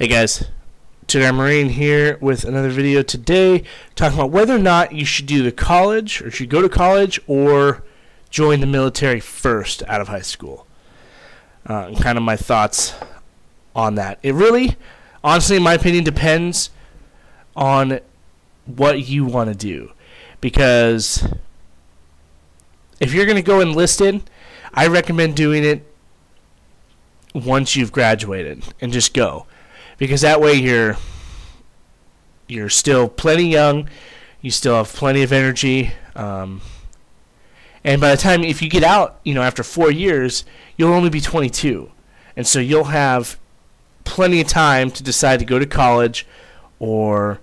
Hey guys, Jedi Marine here with another video today talking about whether or not you should do the college or should go to college or join the military first out of high school. And kind of my thoughts on that. It really, honestly, in my opinion, depends on what you want to do. Because if you're going to go enlisted, I recommend doing it once you've graduated and just go. Because that way you're still plenty young, you still have plenty of energy, and by the time, if you get out, after 4 years, you'll only be 22, and so you'll have plenty of time to decide to go to college, or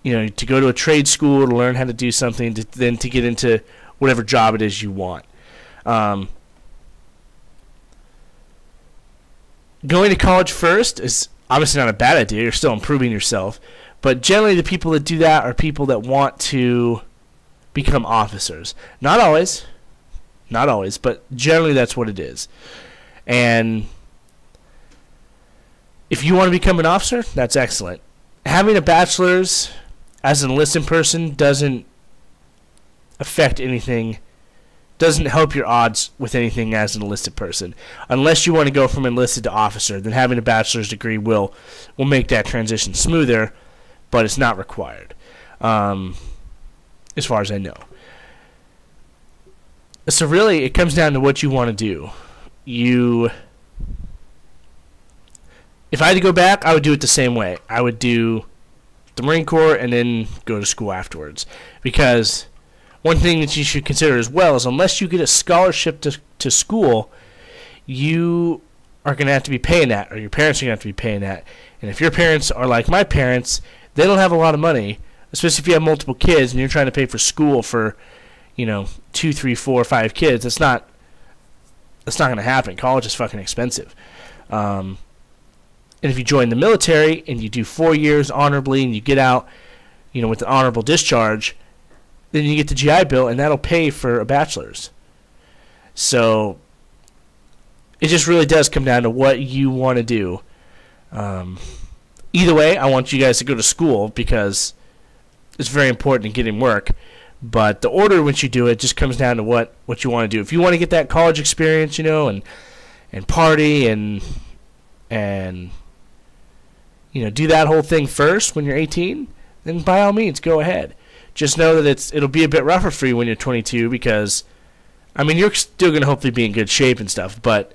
to go to a trade school to learn how to do something, then to get into whatever job it is you want. Going to college first is obviously not a bad idea. You're still improving yourself. But generally the people that do that are people that want to become officers. Not always, but generally that's what it is. And if you want to become an officer, that's excellent. Having a bachelor's as an enlisted person doesn't affect anything, doesn't help your odds with anything as an enlisted person. Unless you want to go from enlisted to officer, then having a bachelor's degree will make that transition smoother, but it's not required, as far as I know. So really, it comes down to what you want to do. If I had to go back, I would do it the same way. I would do the Marine Corps and then go to school afterwards. Because one thing that you should consider as well is unless you get a scholarship to school, you are going to have to be paying that, or your parents are going to have to be paying that. And if your parents are like my parents, they don't have a lot of money, especially if you have multiple kids and you're trying to pay for school for, 2, 3, 4, 5 kids. That's not going to happen. College is fucking expensive. And if you join the military and you do 4 years honorably and you get out, with an honorable discharge, then you get the GI Bill, and that'll pay for a bachelor's. So it just really does come down to what you want to do. Either way, I want you guys to go to school because it's very important in getting work. But the order in which you do it just comes down to what you want to do. If you want to get that college experience, and party and do that whole thing first when you're 18, then by all means go ahead. Just know that it'll be a bit rougher for you when you're 22 because, you're still going to hopefully be in good shape and stuff, but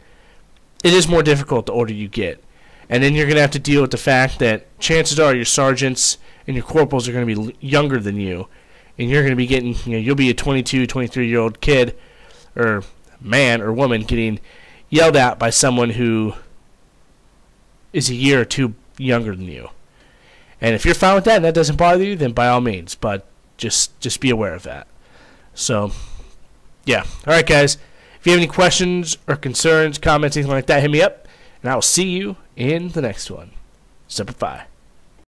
it is more difficult the older you get. And then you're going to have to deal with the fact that chances are your sergeants and your corporals are going to be younger than you, and you're going to be getting, you'll be a 22, 23-year-old kid or man or woman getting yelled at by someone who is a year or two younger than you. And if you're fine with that and that doesn't bother you, then by all means, but just be aware of that. So, yeah. All right, guys. If you have any questions or concerns, comments, anything like that, hit me up, and I will see you in the next one. Semper Fi.